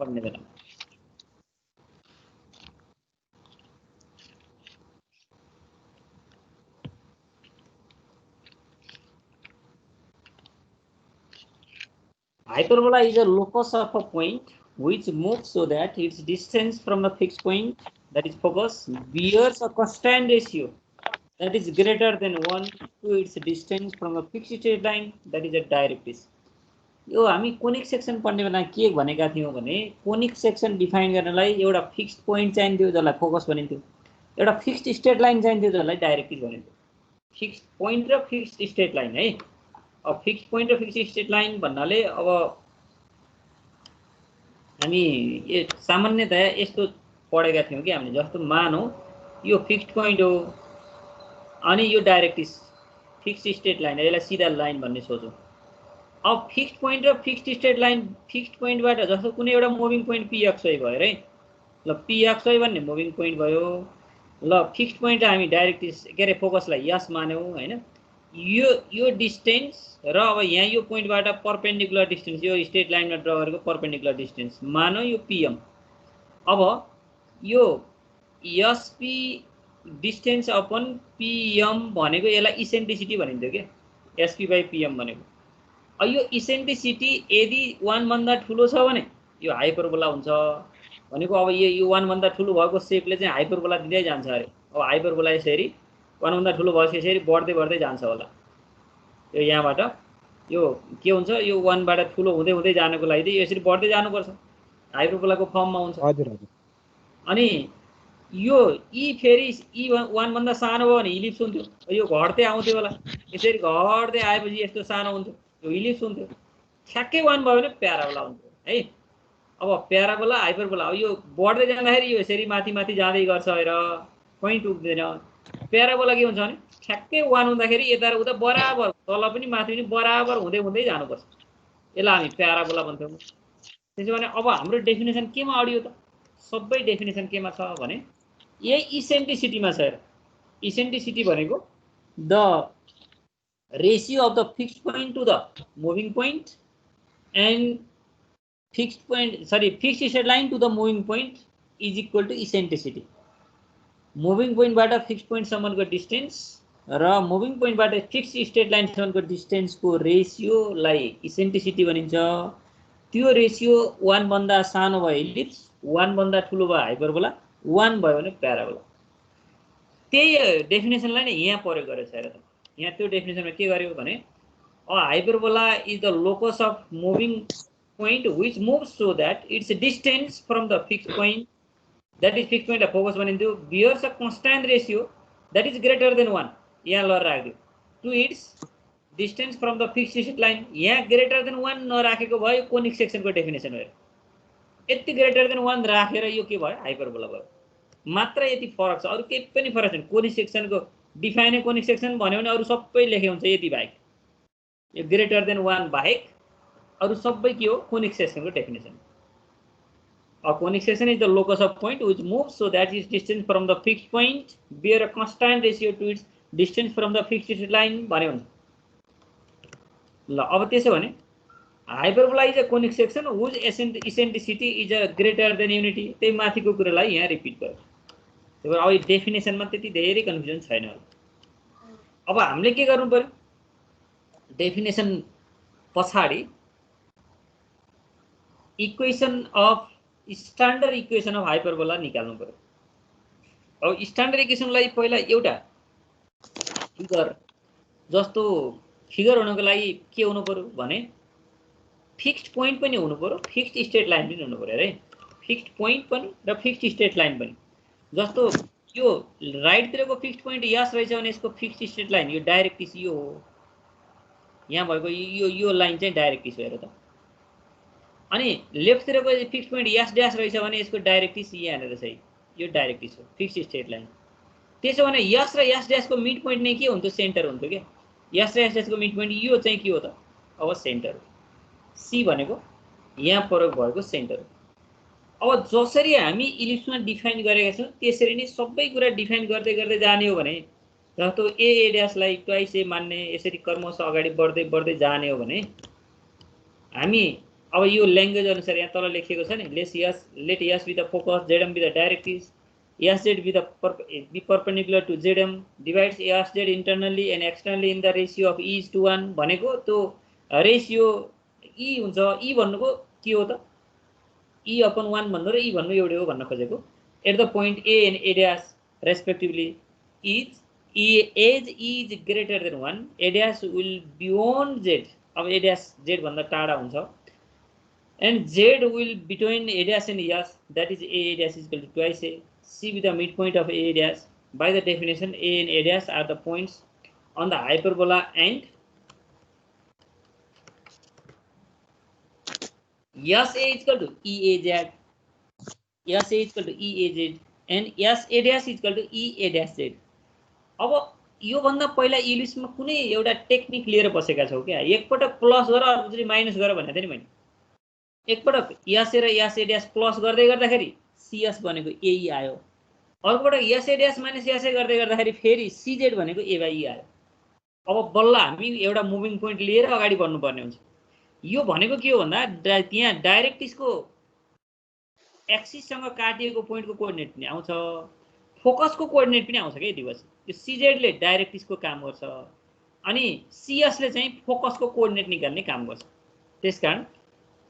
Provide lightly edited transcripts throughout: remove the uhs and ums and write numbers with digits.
पढ्ने बेला hyperbola is a locus of a point which moves so that its distance from the fixed point, that is focus, bears a constant ratio that is greater than 1 to its distance from a fixed straight line, that is a directrix. यो हामी conic section पढ्ने बेला के भनेका थियौं भने conic section define गर्नलाई एउटा फिक्स्ड पोइन्ट चाहिन्थ्यो जसलाई फोकस भनिन्थ्यो, एउटा फिक्स्ड स्ट्रेट लाइन चाहिन्थ्यो जसलाई डाइरेक्ट्रिक्स भनिन्थ्यो। फिक्स्ड पोइन्ट र फिक्स्ड स्ट्रेट लाइन है। अब फिक्स्ड पोइन्ट र फिक्स्ड स्ट्रेट लाइन भन्नाले अब हामी सामान्यतया यस्तो पढेका थियौं कि हामीले, जस्तो मानौ यो फिक्स्ड पोइन्ट हो अनि यो डाइरेक्ट्रिक्स फिक्स्ड स्ट्रेट लाइन, यसलाई सिधा लाइन भन्ने सोचौं। अब फिक्स्ड पोइन्ट र फिक्स्ड स्ट्रेट लाइन, फिक्स्ड पोइन्टबाट जस्तो कुनै एउटा मुभिङ पोइन्ट pxy भयो है, ल pxy भन्ने मुभिङ पोइन्ट भयो, ल फिक्स्ड पोइन्ट हामी डाइरेक्ट्रिक्स के अरे फोकसलाई यस मान्यौ हैन, यो डिस्टेन्स र अब यहाँ यो पोइन्टबाट परपेन्डिकुलर डिस्टेन्स, यो स्ट्रेट लाइनमा ड्रा गरेको परपेन्डिकुलर डिस्टेन्स मानौ यो pm। अब यो sp डिस्टेन्स अपन pm भनेको यसलाई इसेन्ट्रिसिटी भनिन्थ्यो के, sp/pm भनेको। यो इसेन्ट्रिसिटी यदि 1 भन्दा ठुलो छ भने यो हाइपरबोला हुन्छ भनेको। अब यो 1 भन्दा ठुलो भएको शेपले चाहिँ हाइपरबोला दिँदै जान्छ अरे। अब हाइपरबोला यसरी 1 भन्दा ठुलो भएपछि यसरी बढ्दै बढ्दै जान्छ होला। यो यहाँबाट यो के हुन्छ, यो 1 बाट ठुलो हुँदै हुँदै जानको लागि चाहिँ यसरी बढ्दै जानुपर्छ, हाइपरबोलाको फर्ममा हुन्छ। हजुर हजुर। अनि यो फेरि 1 भन्दा सानो भयो भने इलिप्स हुन्थ्यो, यो घट्दै आउँथ्यो होला, यसरी घट्दै आएपछि यस्तो सानो हुन्थ्यो, यो इलिप्स हुन्थ्यो। ठ्याक्कै 1 भयो भने प्याराबोला हुन्थ्यो है। अब प्याराबोला हाइपरबोला, अब यो बढ्दै जाँदाखेरि यो यसरी माथि माथि जाँदै गर्छ हेर, पोइन्ट उठ्दैन। प्याराबोला के हुन्छ भने ठ्याक्कै 1 हुँदाखेरि यता र उता बराबर, तल पनि माथि पनि बराबर हुँदै हुँदै जानुपर्छ, यसलाई हामी प्याराबोला भन्छौँ। त्यसो भने अब हाम्रो डेफिनेसन केमा अडियो त? सबै डेफिनेसन केमा छ भने यही इसेन्ट्रिसिटीमा छ हेर। इसेन्ट्रिसिटी भनेको the ratio of the fixed point to the moving point and fixed straight line to the moving point is equal to eccentricity. Moving point बाट fixed point सम्मको डिस्टेन्स र moving point बाट fixed straight line सम्मको डिस्टेन्सको रेशियोलाई eccentricity भनिन्छ। त्यो ratio 1 भन्दा सानो भयो इलिप्स, 1 भन्दा ठुलो भयो हाइपरबोला, 1 भयो भने प्याराबोला। त्यही डेफिनेसनलाई नै यहाँ प्रयोग गरेछ हेर त। यहाँ त्यो डेफिनेसनमा के गर्यो भने hyperbola is the locus of moving point which moves so that its distance from the fixed point, that is fixed point focus भनिन्थ्यो, bears a constant ratio that is greater than 1, यहाँ ल राख्दियो, to its distance from the fixed straight line. यहाँ greater than 1 नराखेको भयो conic सेक्सनको definition हो। यति ग्रेटर देन 1 राखेर यो के भयो, हाइपरबोला भयो। मात्र यति फरक छ, अरु केही पनि फरक छैन। कोनिक सेक्सनको डिफाइन कोनिक सेक्सन भन्यो भने अरु सबै लेखे हुन्छ यति बाहेक, यो ग्रेटर देन 1 बाहेक अरु सबै के हो, कोनिक सेक्सनको definition. A conic section is the locus of point which moves so that its distance from the fixed point bear a constant ratio to its distance from the fixed straight line भन्यो भने। ल अब त्यसो भने hyperbola is a conic section whose eccentricity is a greater than unity, त्यही माथिको कुरालाई यहाँ रिपिट गर्छ। त्यही भएर अब डेफिनेसनमा त्यति धेरै कन्फ्युजन छैन। अब हामीले के गर्नु पर्यो, डेफिनेसन पछाडी equation of standard equation of hyperbola निकाल्नु पर्यो। अब स्ट्यान्डर्ड इक्वेसनलाई पहिला एउटा फिगर, जस्तो फिगर हुनको लागि के हुनु पर्यो भने फिक्स्ड पोइन्ट पनि हुनु पर्यो, फिक्स्ड स्ट्रेट लाइन पनि हुनु पर्यो है। फिक्स्ड पोइन्ट पनि र फिक्स्ड स्ट्रेट लाइन पनि। जस्तो यो राइटतिरको फिक्स्ड पोइन्ट यस रहेछ भने यसको फिक्स्ड स्ट्रेट लाइन यो डाइरेक्ट्रिक्स यो हो, यहाँ भएको यो लाइन चाहिँ डाइरेक्ट्रिक्स हो हेर त। अनि लेफ्टतिरको फिक्स्ड पोइन्ट यस ड्यास रहेछ भने यसको डाइरेक्ट्रिक्स यहाँ रहेछ, यो डाइरेक्ट्रिक्स हो, फिक्स्ड स्ट्रेट लाइन। त्यसो भने यस र यस ड्यासको मिड पोइन्ट नै के हुन्थ्यो, सेन्टर हुन्थ्यो के। यस र यस ड्यासको मिड पोइन्ट यो चाहिँ के हो त, अब सेन्टर हो। सी भनेको यहाँ प्रयोग भएको सेन्टर हो। अब जसरी हामी इलिप्समा डिफाइन गरेका छौं त्यसरी नै सबै कुरा डिफाइन गर्दै गर्दै जाने हो भने, जस्तो ए ड्यासलाई ट्वाइस ए मान्ने, यसरी क्रमशः अगाडि बढ्दै बढ्दै जाने हो भने हामी अब यो ल्याङ्ग्वेज अनुसार यहाँ तल लेखिएको छ नि, let S be the focus, ZM be the directive, S Z be the be perpendicular to ZM, divides S Z internally and externally in the ratio of is to 1 भनेको त्यो रेसियो ई हुन्छ। ई भन्नुको के हो त, ई अपन 1 भन्नु र ई भन्नु एउटै हो भन्न खोजेको। At the point A and A dash respectively as is greater than 1, A dash will beyond Z. अब ए ड्यास जेड भन्दा टाढा हुन्छ, and z will between a dash and yes, that is a dash is equal to twice a. C with the midpoint of a dash. By the definition, a and a dash are the points on the hyperbola, and yes a is equal to e a z, yes a is equal to e a z, and yes a dash is equal to e a dash z. अब यो भन्दा पहिला इलिप्समा कुनै एउटा technique लिएर बसेका छौ क्या, एकपटक प्लस गर अर्कोचोटि माइनस गर भनेको थिएँ नि मैले। एकपटक यस र यस ए ड्यास प्लस गर्दै गर्दाखेरि सिएस भनेको एई आयो, अर्कोपटक यस ए ड्यास माइनस यस ए गर्दै गर्दाखेरि फेरि सिजेड भनेको ए बाई ई आयो। अब बल्ल हामी एउटा मुभिङ पोइन्ट लिएर अगाडि बढ्नुपर्ने हुन्छ। यो भनेको के हो भन्दा त्यहाँ डाइरेक्टिसको एक्सिससँग काटिएको पोइन्टको कोअर्डिनेट पनि आउँछ, फोकसको कोअर्डिनेट पनि आउँछ क्या दिवस। यो सिजेडले डाइरेक्टिसको काम गर्छ अनि सिएसले चाहिँ फोकसको कोअर्डिनेट निकाल्ने काम गर्छ। त्यसकारण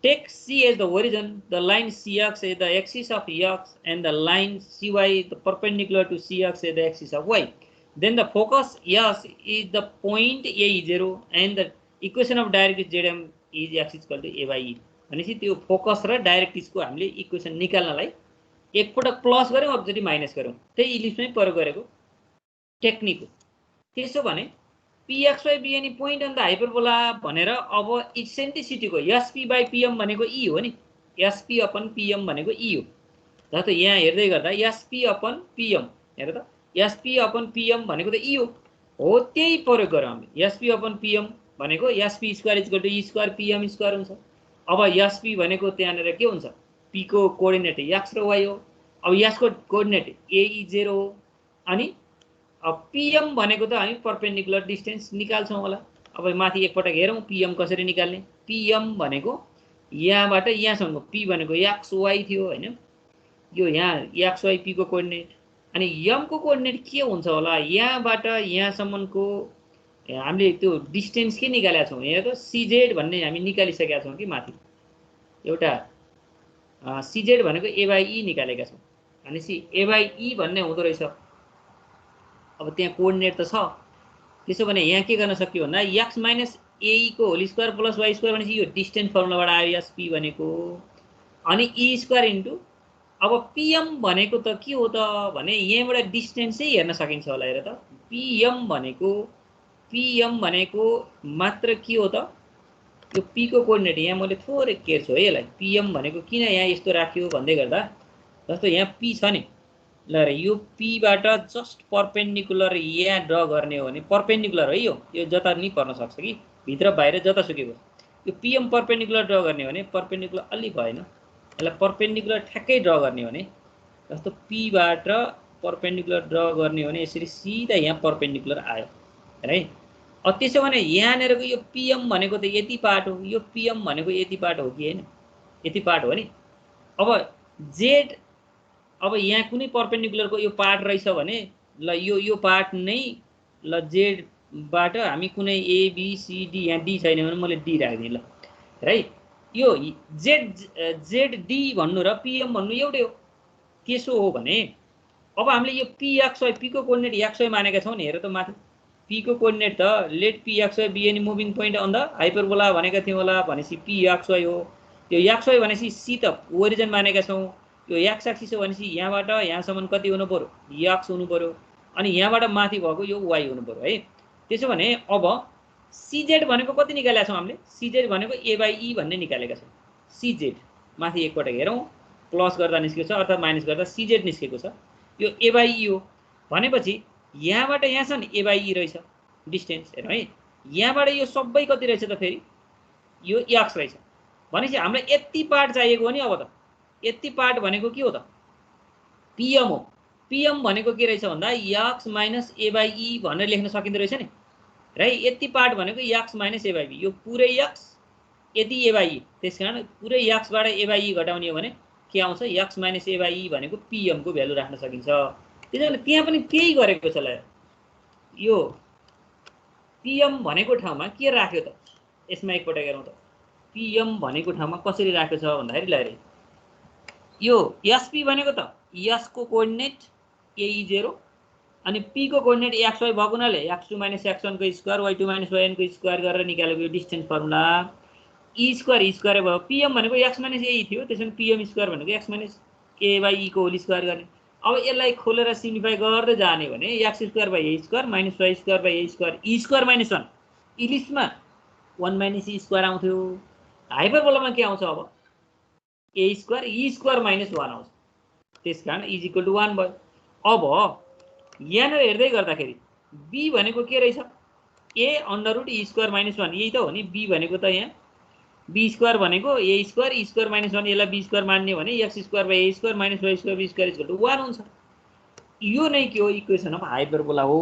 take C as the origin, the line CX as the axis of X, and the line CY the perpendicular to CX as the axis of Y. Then the focus S is the point A is 0, and the equation of directrix ZM is X is equal to A by E. भनेपछि त्यो focus र डाइरेक्ट्रिक्सको हामीले equation निकाल्नलाई एकपटक plus गर्यौं अर्कोचोटि minus गर्यौं, त्यही इलिप्समै प्रयोग गरेको टेक्निक हो। त्यसो भने pxy be any point on the hyperbola भनेर अब इसेन्ट्रिसिटीको sp by pm भनेको e हो नि, sp अपन pm भनेको e हो। जस्तो यहाँ हेर्दै गर्दा sp अपन pm हेर त, sp अपन pm भनेको त e हो त्यही प्रयोग गरौँ हामी। sp अपन pm भनेको sp square is equal to e square pm square हुन्छ। अब sp भनेको त्यहाँनेर के हुन्छ, p को कोअर्डिनेट x र y हो। अब s को कोअर्डिनेट a e 0 हो अनि अब पीएम भनेको त हामी परपेन्डिकुलर डिस्टेन्स निकाल्छौं होला। अब माथि एकपटक हेरौं पीएम कसरी निकाल्ने। पीएम भनेको यहाँबाट यहाँसम्मको पी भनेको एक्स वाई थियो हैन, यो यहाँ एक्स वाई पी को कोअर्डिनेट, अनि एम को कोअर्डिनेट के हुन्छ होला, यहाँबाट यहाँसम्मको हामीले त्यो डिस्टेन्स के निकालेका छौं, यहाँ त सीजेड भन्ने हामी निकालिसकेका छौं कि माथि एउटा सीजेड भनेको ए बाई ई निकालेका छौं, भनेपछि ए बाई ई भन्ने हुँदो रहेछ। अब त्यहाँ कोअर्डिनेट त छ, त्यसो भने यहाँ के गर्न सकियो भन्दा x माइनस ए को whole square plus y square भनेपछि यो डिस्टेन्स फर्मुलाबाट आयो sp भनेको, अनि e स्क्वायर इन्टु अब pm भनेको त के हो त भने यहाँबाट डिस्टेन्सै हेर्न सकिन्छ होला। हेर त pm भनेको मात्र के हो त, यो p को कोअर्डिनेट यहाँ मैले थोरै केर्छु है यसलाई। pm भनेको किन यहाँ यस्तो राख्यो भन्दै गर्दा, जस्तो यहाँ p छ नि, ल यो p बाट जस्ट परपेन्डिकुलर यहाँ ड्रा गर्ने हो भने परपेन्डिकुलर है, यो जता नि पर्न सक्छ कि भित्र बाहिर जता सुकेको, यो pm परपेन्डिकुलर ड्रा गर्ने हो भने परपेन्डिकुलर अलि भएन, यसलाई परपेन्डिकुलर ठ्याक्कै ड्रा गर्ने हो भने जस्तो p बाट परपेन्डिकुलर ड्रा गर्ने हो भने यसरी सिधा यहाँ परपेन्डिकुलर आयो है। अब त्यसो भने यहाँनेरको यो pm भनेको त यति पार्ट हो, यो pm भनेको यति पार्ट हो कि हैन, यति पार्ट हो नि। अब z अब यहाँ कुनै परपेन्डिकुलरको यो पार्ट रहेछ भने ल यो पार्ट नै ल जेड बाट हामी कुनै ए बी सी डी, यहाँ डी छैन भने मैले डी राख्दिए ल है। यो जेड डी भन्नु र पीएम भन्नु एउटै हो। त्यसो हो भने अब हामीले यो पी एक्स वाई, पी को कोअर्डिनेट एक्स वाई मानेका छौं नि, हेर त माथि पी को कोअर्डिनेट त let P x y be any moving point on the hyperbola भनेका थियौं होला, भनेपछि पी एक्स वाई हो। यो एक्स वाई भनेपछि सी त ओरिजिन मानेका छौं, यो एक्स एक्सिस हो भनेपछि यहाँबाट यहाँसम्म कति हुनु पर्यो, एक्स हुनु पर्यो, अनि यहाँबाट माथि भएको यो वाई हुनु पर्यो है। त्यसो भने अब सीजेड भनेको कति निकालेका छौं हामीले, सीजेड भनेको ए बाई ई भन्ने निकालेका छौं। सीजेड माथि एकपटक हेरौं, प्लस गर्दा निस्केको छ अर्थात् माइनस गर्दा सीजेड निस्केको छ, यो ए बाई ई हो भनेपछि यहाँबाट यहाँसम्म ए बाई ई रहेछ डिस्टेन्स हेरौँ है। यहाँबाट यो सबै कति रहेछ त, फेरि यो एक्स रहेछ भनेपछि हामीलाई यति पार्ट चाहिएको हो नि। अब त यति पार्ट भनेको के हो त, पीएम हो। पीएम भनेको के रहेछ भन्दा x minus a by e भनेर लेख्न सकिँदो रहेछ नि, र यति पार्ट भनेको x minus a by b, यो पुरै एक्स यदि ए बाई त्यसकारण पुरै एक्सबाट ए बाई घटाउने हो भने के आउँछ एक्स माइनस ए बाई भनेको पिएम को भ्यालु राख्न सकिन्छ त्यसैले त्यहाँ पनि त्यही गरेको छ ल यो पिएम भनेको ठाउँमा के राख्यो त यसमा एकपटक हेरौँ त पिएम भनेको ठाउँमा कसरी राखेको छ भन्दाखेरि ल यो एसपी भनेको त एस को कोअर्डिनेट ए0 अनि पी को कोअर्डिनेट एक्स वाई भएको हुनाले x2 माइनस x1 को स्क्वायर y2 माइनस yn को स्क्वायर गरेर निकालेको यो डिस्टेन्स फर्मुला ई स्क्वायर भयो पीएम भनेको x माइनस ए थियो त्यसैले पीएम स्क्वायर भनेको x माइनस ए बाई को होल स्क्वायर गर्ने अब यसलाई खोलेर सिम्प्लिफाई गर्दै जाने भने x square by a square minus y square by a square e square minus 1 इलिप्समा 1 minus E square आउँथ्यो हाइपरबोलामा के आउँछ अब ए स्क्वायर ई स्क्वायर माइनस 1 आउँछ त्यसकारण इज इक्वल टु 1 भयो अब यहाँ हेर्दै गर्दाखेरि बी भनेको के रहेछ A under route E square minus 1 यही त हो नि बी भनेको त यहाँ बी स्क्वायर भनेको a square e square minus 1 यसलाई बी स्क्वायर मान्ने भने x square by a square minus y square b square equal to 1 हुन्छ यो नै के हो इक्वेसन अफ हाइपरबोला हो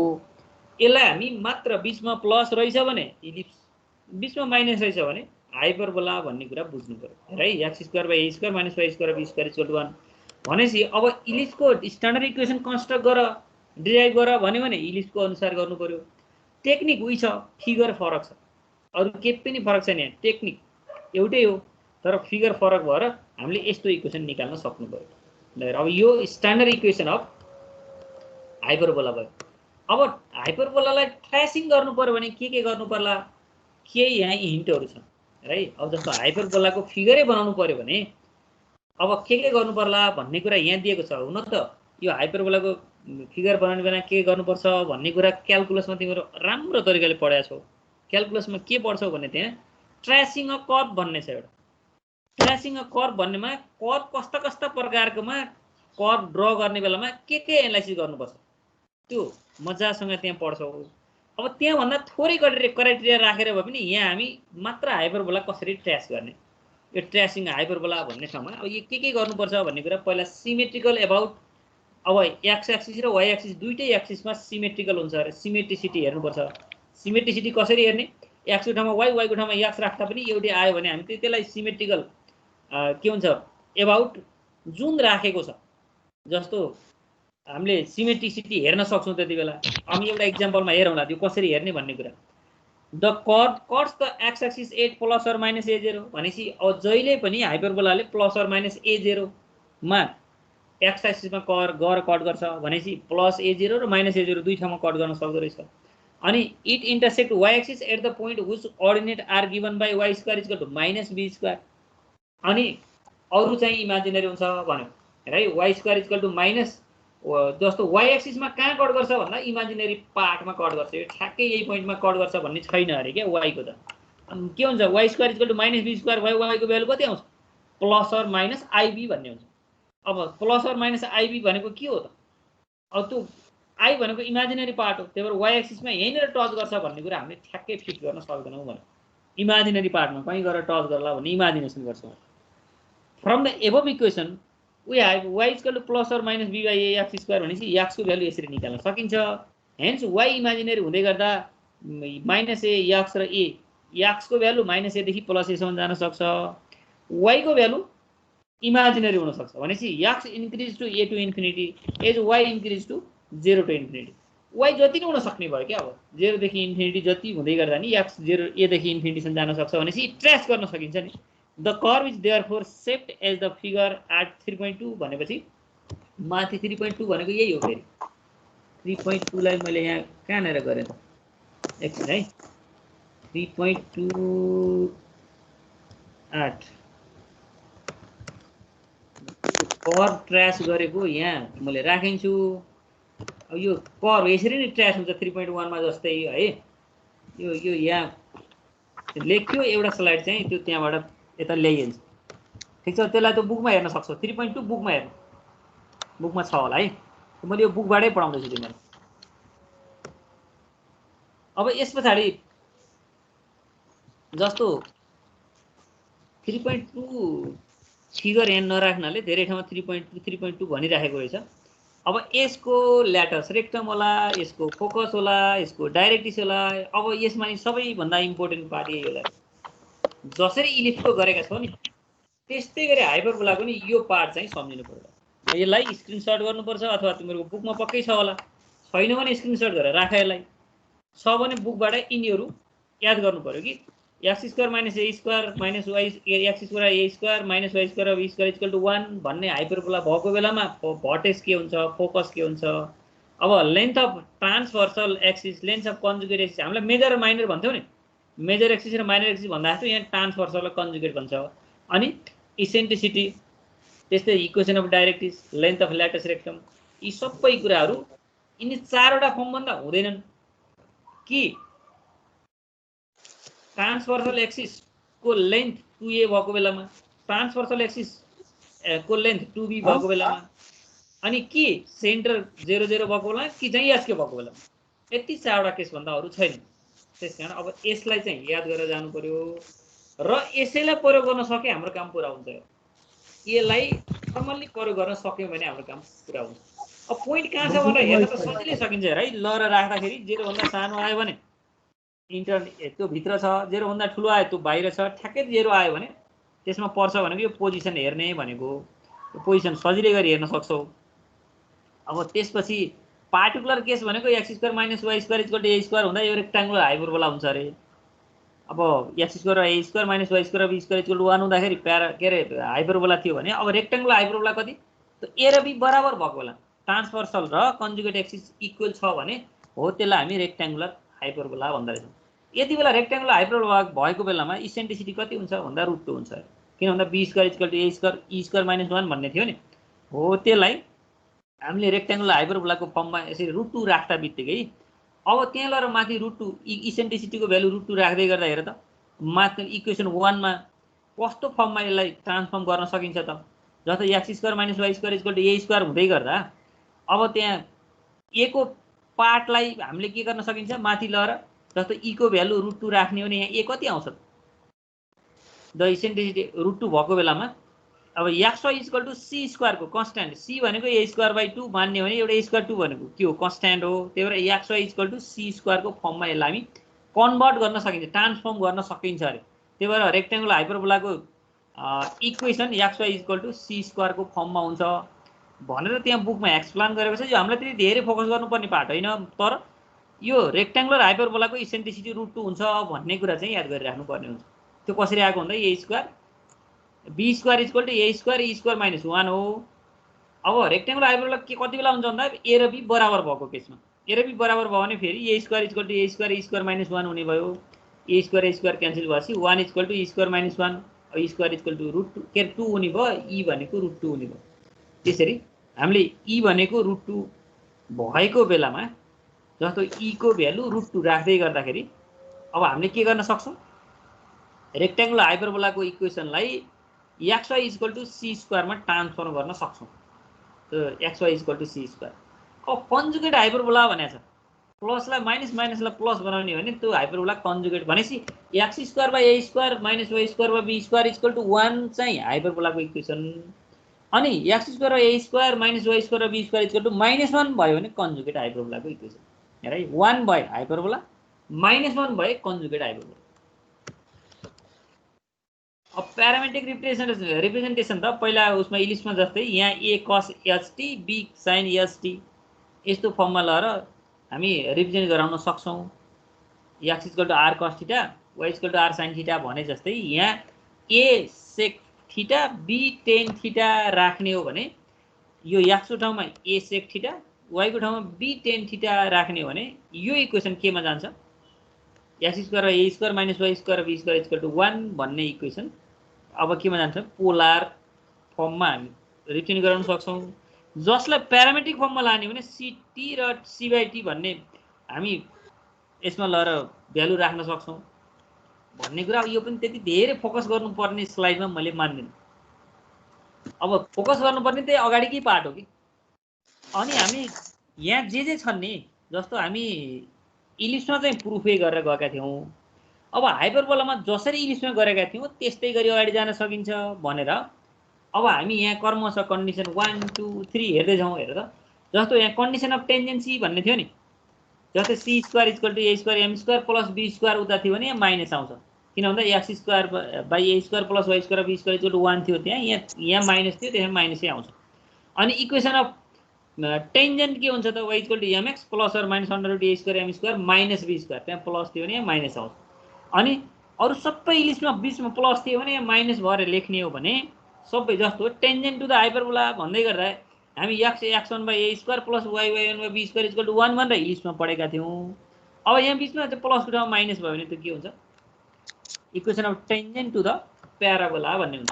यसलाई हामी मात्र बीचमा प्लस रहेछ भने इलिप्स बीचमा माइनस रहेछ भने हाइपरबोला भन्ने कुरा बुझ्नु पर्यो है x square by a square minus y square b square equal to 1 भनेपछि अब इलिप्सको स्ट्यान्डर्ड इक्वेसन कन्स्ट्रक्ट गर डिराइभ गर भन्यो भने इलिप्सको अनुसार गर्नु पर्यो टेक्निक उही छ फिगर फरक छ अरु के पनि फरक छैन यहाँ टेक्निक एउटै हो तर फिगर फरक भएर हामीले यस्तो इक्वेसन निकाल्न सक्नु पर्यो अब यो स्ट्यान्डर्ड इक्वेसन अफ हाइपरबोला भयो अब हाइपरबोलालाई ट्रेसिङ गर्नु पर्यो भने के गर्नु पर्ला केही यहाँ हिन्टहरु छन् है अब जस्तो हाइपरबोलाको फिगरै बनाउनु पर्यो भने अब के गर्नु पर्ला भन्ने कुरा यहाँ दिएको छ हुन त यो हाइपरबोलाको फिगर बनाउने बेला के गर्नुपर्छ भन्ने कुरा क्याल्कुलसमा तिम्रो राम्रो तरिकाले पढाएको छौ क्याल्कुलसमा के पढ्छौ भने त्यहाँ ट्रेसिङ अ कर्व भन्ने छ एउटा ट्रेसिङ अ कर्व भन्नेमा कर्व कस्ता कस्ता प्रकारकोमा कर्व ड्र गर्ने बेलामा के एनालाइसिस गर्नुपर्छ त्यो मजासँग त्यहाँ पढ्छौ अब त्यहाँ भन्दा थोरै क्राइटेरिया राखेर भए पनि यहाँ हामी मात्र हाइपरबोला कसरी ट्रेस गर्ने यो ट्रेसिङ हाइपरबोला भन्ने ठाउँमा अब यो के गर्नुपर्छ भन्ने कुरा पहिला सिमेट्रिकल अबाउट अब एक्स एक्सिस र वाई एक्सिस दुईटै एक्सिसमा सिमेट्रिकल हुन्छ अरे सिमेट्रिसिटी हेर्नुपर्छ सिमेट्रिसिटी कसरी हेर्ने एक्स को ठाउँमा वाई को ठाउँमा एक्स राख्दा पनि एउटै आयो भने हामी त्यसलाई सिमेट्रिकल के हुन्छ अबाउट जुन राखेको छ जस्तो हामीले सिमेट्रिसिटी हेर्न सक्छौं त्यतिबेला हामी एउटा एक्जाम्पलमा हेरौँला त्यो कसरी हेर्ने भन्ने कुरा the curve cuts the x axis at plus or minus a0 भनेपछि अब जहिले पनि हाइपरबोलाले प्लस अर माइनस a0 मा एक्स एक्सिसमा कट गर्छ भनेपछि प्लस a0 र माइनस a0 दुई ठाउँमा कट गर्न सक्दो रहेछ अनि it intersect y axis at the point which coordinate are given by y square equal to minus b square अनि अरु चाहिँ इमेजिनरी हुन्छ भन्यो है y square equal to minus जस्तो y एक्सिसमा कहाँ कट गर्छ भन्दा इमेजिनरी पार्टमा कट गर्छ यो ठ्याक्कै यही पोइन्टमा कट गर्छ भन्ने छैन अरे के y को त अनि के हुन्छ y square equal to minus b square भयो y को भ्यालु कति आउँछ प्लस अर माइनस ib भन्ने हुन्छ अब प्लस अर माइनस ib भनेको के हो त अब त्यो i भनेको इमेजिनरी पार्ट हो त्यही भएर y एक्सिसमा यहीँनेर टच गर्छ भन्ने कुरा हामीले ठ्याक्कै फिक्स गर्न सक्दैनौँ भने इमेजिनरी पार्टमा कहीँ गएर टच गर्ला भन्ने इमेजिनेसन गर्छौँ from the above equation we have y equal to plus or minus b by a x square भनेपछि x को भ्यालु यसरी निकाल्न सकिन्छ हेन्स y इमेजिनरी हुँदै गर्दा माइनस a x र a x को भ्यालु माइनस a देखि प्लस a सम्म जान सक्छ y को भ्यालु इमेजिनरी हुन सक्छ भनेपछि x increase to a to infinity as y increase to 0 to infinity y जति नै हुन सक्ने भयो के अब 0 देखि इन्फिनिटी जति हुँदै गर्दा नि x 0 a देखि इन्फिनिटी सम्म जान सक्छ भनेपछि ट्रेस गर्न सकिन्छ नि the curve is therefore shaped as the figure at 3.2 भनेपछि माथि 3.2 भनेको यही हो फेरि 3.2 लाई मैले यहाँ कहाँनेर गरे त एकछिन है 3.2 8 कर्व ट्रेस गरेको यहाँ मैले राखिन्छु अब यो कर्व यसरी नै ट्रेस हुन्छ 3.1 मा जस्तै है यो यहाँ लेख्यो एउटा स्लाइड चाहिँ त्यो त्यहाँबाट यता ल्याइन्छ ठीक छ त्यसलाई त बुकमा हेर्न सक्छौ 3.2 बुकमा हेर्नु बुकमा छ होला है मैले यो बुकबाटै पढाउँदै छु तिमीलाई अब यस पछाडी जस्तो 3.2 फिगर यहाँ नराख्नाले धेरै ठाउँमा 3.2 भनिराखेको रहेछ अब यसको ल्याटस रेक्टम होला यसको फोकस होला यसको डाइरेक्ट्रिक्स होला अब यसमा नि सबैभन्दा इम्पोर्टेन्ट पार्ट यही होला जसरी इलिप्सको गरेका छौ नि त्यस्तै गरी हाइपरबोलाको नि यो पार्ट चाहिँ सम्झिनु पर्छ। यसलाई स्क्रिनशट गर्नुपर्छ अथवा तिम्रो बुकमा पक्कै छ होला, छैन भने स्क्रिनशट गरेर राख। यसलाई छ भने बुकबाट यिनीहरू याद गर्नु पर्यो कि x square minus a square minus y x square a square minus y square b square equal to 1 भन्ने हाइपरबोला भएको बेलामा भर्टेक्स के हुन्छ, फोकस के हुन्छ। अब length of transversal axis, length of conjugate axis, हामीलाई मेजर र माइनर भन्थ्यौ नि, मेजर एक्सिस र माइनर एक्सिस भन्दाखेरि यहाँ ट्रान्सभर्सललाई कन्जुगेट भन्छ। अनि इसेन्ट्रिसिटी, त्यस्तै equation of directrix, length of latus rectum, यी सबै कुराहरू यिनी चारवटा फर्म भन्दा हुँदैनन् कि ट्रान्सभर्सल एक्सिस को लेन्थ 2a भएको बेलामा, ट्रान्सभर्सल एक्सिस को लेन्थ 2b भएको बेलामा, अनि के सेन्टर 0 0 भएको बेलामा कि चाहिँ एसके भएको बेलामा, यति चारवटा केस भन्दा अरू छैन। त्यसकारण अब यसलाई चाहिँ याद गरेर जानु पर्यो र यसैलाई प्रयोग गर्न सके हाम्रो काम पुरा हुन्छ। यसलाई फर्मल्ली प्रयोग गर्न सक्यौँ भने हाम्रो काम पुरा हुन्छ। अब पोइन्ट कहाँ छ भनेर हेर्न त सजिलै सकिन्छ है। ल र राख्दाखेरि 0 भन्दा सानो आयो भने त्यो भित्र छ, 0 भन्दा ठुलो आयो त्यो बाहिर छ, ठ्याक्कै 0 आयो भने त्यसमा पर्छ भनेको यो पोजिसन हेर्ने भनेको, यो पोजिसन सजिलै गरी हेर्न सक्छौ। अब त्यसपछि पार्टिकुलर केस भनेको x square minus y square equal to a square हुँदा यो रेक्टाङ्गुलर हाइपरबोला हुन्छ अरे। अब एक्स स्क्वायर र a square minus y square b square equal to 1 हुँदाखेरि के अरे हाइपरबोला थियो भने अब रेक्टाङ्गुलर हाइपरबोला कति, त ए र बी बराबर भएको बेला ट्रान्सभर्सल र कन्जुगेट एक्सिस इक्वल छ भने हो त्यसलाई हामी रेक्टाङ्गुलर हाइपरबोला भन्दो रहेछौँ। यति बेला रेक्टाङ्गुलर हाइपरबोला भएको बेलामा इसेन्ट्रिसिटी कति हुन्छ भन्दा √2 हुन्छ। किन भन्दा b square equal to a square e square minus 1 भन्ने थियो नि, हो त्यसलाई हामीले रेक्टाङ्गुलर हाइपरबोलाको फर्ममा यसरी √2 राख्दा बित्तिकै अब त्यहाँ लगेर माथि √2 इसेन्ट्रिसिटीको भ्यालु √2 राख्दै गर्दा हेर त माथि इक्वेसन 1 मा कस्तो फर्ममा यसलाई ट्रान्सफर्म गर्न सकिन्छ त। जस्तै x square minus y square equal to a square हुँदै गर्दा अब त्यहाँ ए को पार्टलाई हामीले के गर्न सकिन्छ, माथि लगेर जस्तो ई को भ्यालु √2 राख्ने हो भने यहाँ ए कति आउँछ द इसेन्ट्रिसिटी √2 भएको बेलामा अब x y equal to c स्क्वायरको कन्स्ट्यान्ट, सी भनेको ए स्क्वायर बाई 2 मान्ने हो भने एउटा ए स्क्वायर 2 भनेको के हो, कन्स्ट्यान्ट हो। त्यही भएर x y equal to c स्क्वायरको फर्ममा यसलाई हामी कन्भर्ट गर्न सकिन्छ, ट्रान्सफर्म गर्न सकिन्छ अरे। त्यही भएर रेक्टाङ्गुलर हाइपरबोलाको equation x y equal to c स्क्वायरको फर्ममा हुन्छ भनेर त्यहाँ बुकमा एक्सप्लेन गरेको छ। यो हामीलाई त्यति धेरै फोकस गर्नुपर्ने पार्ट होइन, तर यो रेक्टाङ्गुलर हाइपरबोलाको इसेन्ट्रिसिटी √2 हुन्छ भन्ने कुरा चाहिँ याद गरिराख्नुपर्ने हुन्छ। त्यो कसरी आएको भन्दा a square b square equal to a square e square minus 1 हो। अब रेक्टाङ्गुलर हाइपरबोला के कति बेला हुन्छ भन्दा ए र बी बराबर भएको केसमा, ए र बी बराबर भयो भने फेरि a square equal to a square e square minus 1 हुने भयो। ए स्क्वायर क्यान्सल भएपछि 1 equal to e square minus 1, e square equal to √2 के 2 हुने भयो, ई भनेको √2 हुने भयो। त्यसरी हामीले ई भनेको √2 भएको बेलामा जस्तो ई को भ्यालु √2 राख्दै गर्दाखेरि अब हामीले के गर्न सक्छौँ, रेक्टाङ्गुलर हाइपरबोलाको इक्वेसनलाई x y equal to c स्क्वायरमा ट्रान्सफर्म गर्न सक्छौँ। X y equal to c square. अब कन्जुगेट हाइपरबोला भनेको छ, प्लसलाई माइनस माइनसलाई प्लस बनाउने भने त्यो हाइपरबोला कन्जुगेट भनेपछि x square by a square minus y square by b square equal to 1 चाहिँ हाइपरबोलाको इक्वेसन। अनि x square by a square minus y square by b square equal to -1 भयो भने कन्जुगेट हाइपरबोलाको इक्वेसन। हेर है, 1 भयो hyperbola, -1 भयो कन्जुगेट हाइपरबोला। अब प्यारामेट्रिक रिप्रेजेन्टेसन त पहिला उसमा इलिप्समा जस्तै यहाँ ए कस एचटी बी साइन एचटी यस्तो फर्ममा लगेर हामी रिप्रेजेन्ट गराउन सक्छौँ। X equal to r cos theta y equal to r sine theta भने जस्तै यहाँ a sec theta b tan theta राख्ने हो भने यो एक्सको ठाउँमा ए सेक थीटा वाईको ठाउँमा बी टेन थीटा राख्ने हो भने यो इक्वेसन केमा जान्छ, x square a square minus y square b square equal to 1 भन्ने इक्वेसन अब केमा जान्छ, पोलार फर्ममा हामी रिप्रेजेन्ट गराउन सक्छौँ। जसलाई प्यारामेट्रिक फर्ममा लाने हो भने सिटी र सी बाई टी भन्ने हामी यसमा लगेर भ्यालु राख्न सक्छौँ भन्ने कुरा। यो पनि त्यति धेरै फोकस गर्नुपर्ने स्लाइडमा मैले मान्दिनँ। अब फोकस गर्नुपर्ने त्यही अगाडिकै पार्ट हो कि। अनि हामी यहाँ जे छन् नि, जस्तो हामी इलिप्समा चाहिँ प्रुफै गरेर गएका थियौँ, अब हाइपरबोलामा जसरी इलिप्समा गरेका थियौँ त्यस्तै गरी अगाडि जान सकिन्छ भनेर अब हामी यहाँ कर्म छ कन्डिसन 1 2 3 हेर्दै जाउँ। हेर त, जस्तो यहाँ कन्डिसन अफ टेन्जेन्सी भन्ने थियो नि, जस्तै c square equal to a square m square plus b square उता थियो भने यहाँ माइनस आउँछ। किन भन्दा x square by a square plus y square b square equal to 1 थियो, त्यहाँ यहाँ माइनस थियो, त्यसमा माइनसै आउँछ। अनि इक्वेसन अफ टेन्जेन्ट के हुन्छ त, y equal to mx plus or minus under root a square m square minus b square, त्यहाँ प्लस थियो भने यहाँ माइनस आउँछ। अनि अरू सबै इलिप्समा बिचमा प्लस थियो भने यहाँ माइनस भएर लेख्ने हो भने सबै जस्तो टेन्जेन्ट टु द हाइपरबोला भन्दै गर्दा हामी x x1 by a square plus y y 1 by b square equal to 1 भनेर इलिप्समा पढेका थियौँ। अब यहाँ बिचमा चाहिँ प्लसको ठाउँमा माइनस भयो भने त के हुन्छ, equation of tangent to the parabola भन्ने हुन्छ।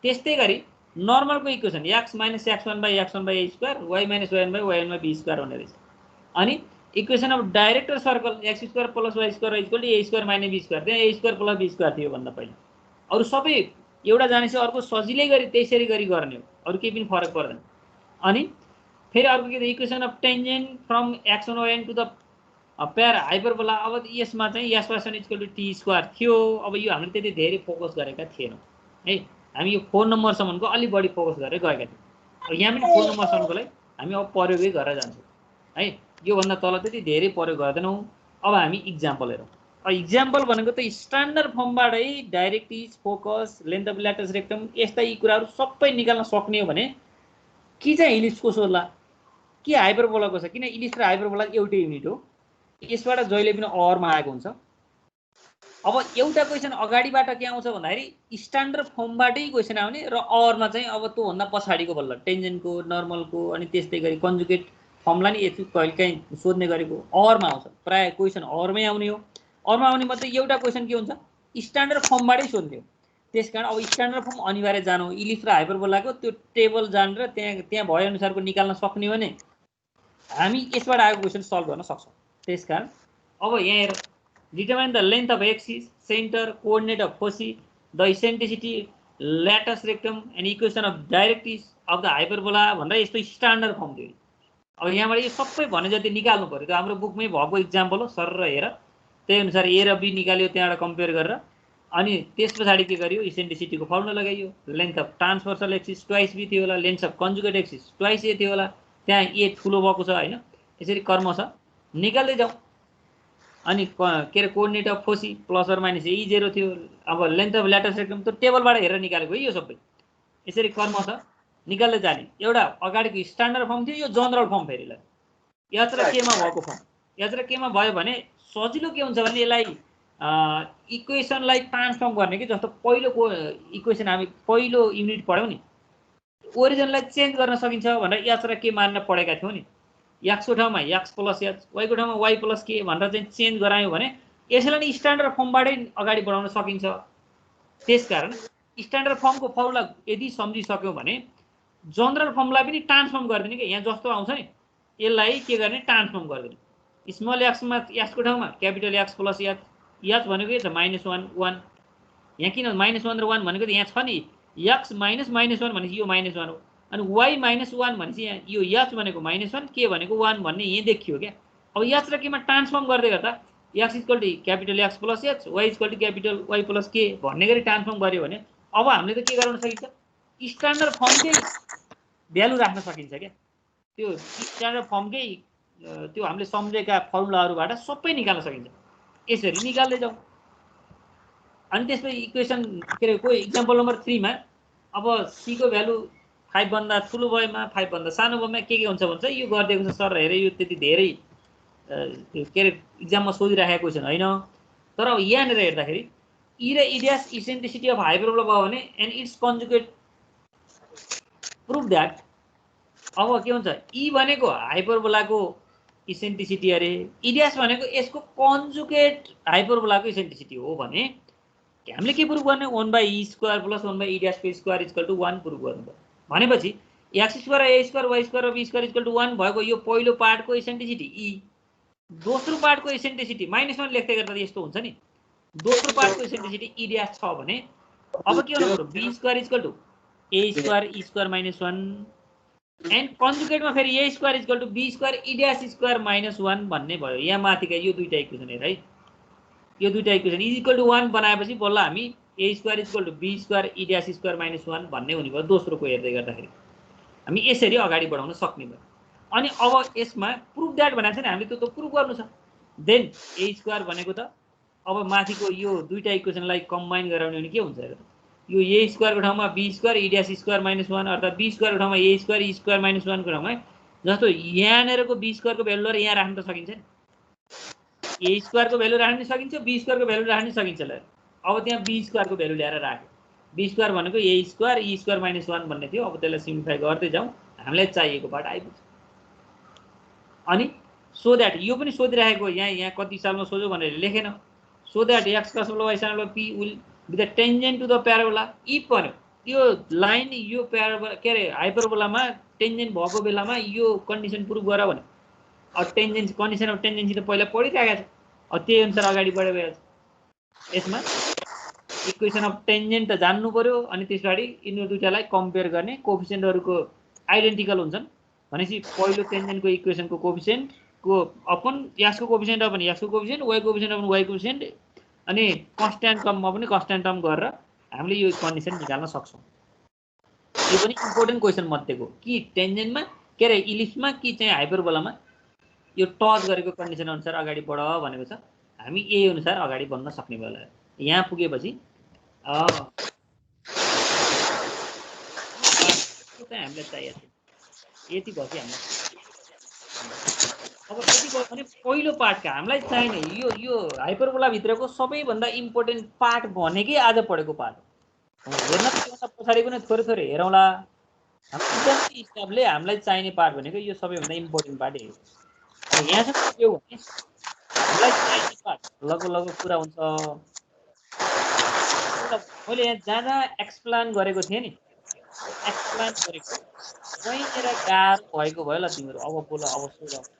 त्यस्तै गरी नर्मलको equation x minus x1 by a square y minus y 1 by y 1 by b square हुने रहेछ। अनि equation of director circle x square plus y square equal to a square minus b square, त्यहाँ a square plus b square थियो भन्दा पहिला। अरू सबै एउटा जानेपछि अर्को सजिलै गरी त्यसरी गरी गर्ने हो, अरू केही पनि फरक पर्दैन। अनि फेरि अर्को के त equation of tangent from x1 y to the प्यार हाइपरबोला। अब यसमा चाहिँ यस person equal to t square थियो। अब यो हामीले त्यति धेरै फोकस गरेका थिएनौँ है, हामी यो 4 नम्बरसम्मको अलिक बढी फोकस गरेर गएका थियौँ। अब यहाँ पनि 4 नम्बरसम्मकोलाई हामी अब प्रयोगै गरेर जान्छौँ है, योभन्दा तल त्यति धेरै प्रयोग गर्दैनौँ। अब हामी इक्जाम्पल हेरौँ। अब इक्जाम्पल भनेको त स्ट्यान्डर्ड फर्मबाटै directrices focus length of latus rectum यस्ता यी कुराहरू सबै निकाल्न सक्ने हो भने कि चाहिँ इलिप्सको सोध्ला कि हाइपरबोलाको छ, किन इलिप्स र हाइपरबोला एउटै युनिट हो, यसबाट जहिले पनि अरमा आएको हुन्छ। अब एउटा क्वेसन अगाडिबाट के आउँछ भन्दाखेरि स्ट्यान्डर्ड फर्मबाटै क्वेसन आउने र अरमा चाहिँ अब त्योभन्दा पछाडिको बल्ल टेन्जेन्टको नर्मलको अनि त्यस्तै गरी कन्जुगेट फर्मलाई नि यति कहिले काहीँ सोध्ने गरेको अरमा आउँछ, प्रायः क्वेसन अरमै आउने हो। अरमा आउने मतलब एउटा क्वेसन के हुन्छ स्ट्यान्डर्ड फर्मबाटै सोध्ने हो। त्यस कारण अब स्ट्यान्डर्ड फर्म अनिवार्य जानु, इलिप्स र हाइपरबोलाको त्यो टेबल जानेर त्यहाँ भए अनुसारको निकाल्न सक्ने हो भने हामी यसबाट आएको क्वेसन सल्भ गर्न सक्छौँ। त्यस कारण अब यहाँ हेर, determine the length of axis centre coordinate of foci the eccentricity latus rectum and equation of directrices of the hyperbola भनेर यस्तो स्ट्यान्डर्ड फर्म थियो। अब यहाँबाट यो सबै भने जति निकाल्नु पऱ्यो, त्यो हाम्रो बुकमै भएको इक्जाम्पल हो, सर र हेर त्यही अनुसार ए र बी निकाल्यो त्यहाँबाट कम्पेयर गरेर। अनि त्यस पछाडि के गरियो, इसेन्ट्रिसिटीको फर्मुला लगाइयो, length of transversal axis twice b थियो होला, length of conjugate axis twice a थियो होला, त्यहाँ ए ठुलो भएको छ होइन, यसरी कर्म छ निकाल्दै जाउँ। अनि के अरे coordinate of foci plus or minus a 0 थियो। अब लेन्थ अफ ल्याटस रेक्टम त्यो टेबलबाट हेरेर निकालेको है यो सबै, यसरी कर्म छ निकाल्दै जाने। एउटा अगाडिको स्ट्यान्डर्ड फर्म थियो, यो जनरल फर्म फेरि ल याच र केमा भएको फर्म, याच र केमा भयो भने सजिलो के हुन्छ भने यसलाई इक्वेसनलाई ट्रान्सफर्म गर्ने कि जस्तो पहिलोको इक्वेसन हामी पहिलो युनिट पढ्यौँ नि, ओरिजिनलाई चेन्ज गर्न सकिन्छ भनेर याच र के मान्न पढेका थियौँ नि, एक्सको ठाउँमा एक्स प्लस एच वाईको ठाउँमा वाई प्लस के भनेर चाहिँ चेन्ज गरायौँ भने यसलाई नि स्ट्यान्डर्ड फर्मबाटै अगाडि बढाउन सकिन्छ। त्यसकारण स्ट्यान्डर्ड फर्मको फर्मुला यदि सम्झिसक्यौँ भने जनरल फर्मलाई पनि ट्रान्सफर्म गरिदिने कि यहाँ जस्तो आउँछ नि यसलाई के गर्ने ट्रान्सफर्म गरिदिने। स्मल एक्समा एक्सको ठाउँमा capital x plus H, H भनेको के छ -1 1, यहाँ किन -1 र 1 भनेको त यहाँ छ नि एक्स माइनस -1 भनेपछि यो -1 हो। अनि वाई -1 भनेपछि यहाँ यो एच भनेको -1 के भनेको 1 भन्ने यहाँ देखियो क्या। अब एच र केमा ट्रान्सफर्म गर्दै गर्दा x equal to capital x plus h y equal to capital y plus के भन्ने गरी ट्रान्सफर्म गर्यो भने अब हामीले त के गराउन सकिन्छ, स्ट्यान्डर्ड फर्मकै भ्यालु राख्न सकिन्छ क्या। त्यो स्ट्यान्डर्ड फर्मकै त्यो हामीले सम्झेका फर्मुलाहरूबाट सबै निकाल्न सकिन्छ। यसरी निकाल्दै जाउँ। अनि त्यसपछि इक्वेसन के अरे कोही इक्जाम्पल नम्बर 3 मा अब सी को भ्यालु 5 भन्दा ठुलो भएमा 5 भन्दा सानो भएमा के हुन्छ भन्छ यो गरिदिएको छ सर हेरे, यो त्यति धेरै के अरे इक्जाममा सोधिराखेको क्वेसन होइन। तर अब यहाँनिर हेर्दाखेरि ई र इडियास इसेन्ट्रिसिटी अफ हाइपरबोला भयो भने and it's conjugate prove that. अब के हुन्छ ई भनेको हाइपरबोलाको इसेन्ट्रिसिटी अरे, इडियास भनेको यसको कन्जुगेट हाइपरबोलाको इसेन्ट्रिसिटी हो भने हामीले के प्रुभ गर्ने 1/e² plus 1/e² square equal to 1 prove गर्नु। भनेपछि x square a square y square र बी स्क्वायर इक्वल टु 1 भएको यो पहिलो पार्टको इसेन्ट्रिसिटी ई, दोस्रो पार्टको इसेन्ट्रिसिटी -1 लेख्दै गर्दा यस्तो हुन्छ नि, दोस्रो पार्टको इसेन्ट्रिसिटी इडियास छ भने अब के गर्नु पर्यो b square equal to a square e square -1 and कन्जुगेटमा फेरि a square equal to b square e dash square -1 भन्ने भयो। यहाँ माथिका यो दुईटा इक्वेसन हेर है, यो दुईटा इक्वेसन इक्वल टु 1 बनाएपछि बल्ल हामी a square equal to b square e dash square -1 भन्ने हुने भयो दोस्रोको हेर्दै गर्दाखेरि। हामी यसरी अगाडि बढाउन सक्ने भयो। अनि अब यसमा प्रुभ द्याट भनेको छ नि हामीले त्यो त प्रुभ गर्नु छ। देन ए स्क्वायर भनेको त अब माथिको यो दुईटा इक्वेसनलाई कम्बाइन गराउने भने के हुन्छ र यो a स्क्वायरको ठाउँमा b square e dash square minus 1 अर्थात् b स्क्वायरको ठाउँमा a square e square minus 1 को ठाउँमा जस्तो यहाँनेरको b स्क्वायरको भ्यालु लिएर यहाँ राख्न त सकिन्छ नि a स्क्वायरको भ्यालु राख्न सकिन्छ b स्क्वायरको भ्यालु राख्न सकिन्छ ल अब त्यहाँ b स्क्वायरको भ्यालु ल्याएर राख्यो b स्क्वायर भनेको a square e square minus 1 भन्ने थियो अब त्यसलाई सिम्प्लिफाई गर्दै जाउँ हामीलाई चाहिएको पार्ट आइपुग्छ अनि सो दैट यो पनि सोधिरहेको यहाँ कति सालमा सोध्यो भनेर लेखेन so that x cos y sin p will be the tangent to the parabola if भन्यो यो लाइन यो प्याराबोला के अरे हाइपरबोलामा टेन्जेन्ट भएको बेलामा यो कन्डिसन प्रुभ गर भन्यो अब टेन्जेन्सी कन्डिसन अफ टेन्जेन्सी त पहिला पढिरहेको छ अब त्यही अनुसार अगाडि बढेर गएको छ यसमा इक्वेसन अफ टेन्जेन्ट त जान्नु पर्यो अनि त्यसपछि यिनीहरू दुईटालाई कम्पेयर गर्ने कोएफिसिएन्टहरुको आइडेन्टिकल हुन्छन् भनेपछि पहिलो टेन्जेन्टको इक्वेसनको कोएफिसिएन्टको अपन यसको कोएफिसिएन्ट अपन यसको coefficient y coefficient upon y coefficient अनि कन्स्ट्यान्ट टर्ममा पनि कन्स्ट्यान्ट टर्म गरेर हामीले यो कन्डिसन निकाल्न सक्छौं यो पनि इम्पोर्टेन्ट क्वेशन मध्येको कि टेन्जेन्टमा के रे इलिप्समा कि चाहिँ हाइपरबोलामा यो टच गरेको कन्डिसन अनुसार अगाडि बढ भनेको छ हामी यही अनुसार अगाडि बढ्न सक्ने भयो यहाँ पुगेपछि हामीलाई चाहिएको यति भयो हामीलाई अब यति भयो भने पहिलो पार्टका हामीलाई चाहिने यो हाइपरबोला भित्रको सबैभन्दा इम्पोर्टेन्ट पार्ट भनेकै आज पढेको पार्ट हेर्न पछाडि पनि थोरै थोरै हेरौँला हाम्रो स्टाफले हामीलाई चाहिने पार्ट भनेको यो सबैभन्दा इम्पोर्टेन्ट पार्ट हो यहाँसम्म के हो भने हामीलाई चाहिने पार्ट लगभग पुरा हुन्छ मैले यहाँ जहाँ एक्सप्लेन गरेको थिएँ नि एक्सप्लेन गरेको कहीँनिर गाह्रो भएको भयो ल तिम्रो अब बोल अब सोध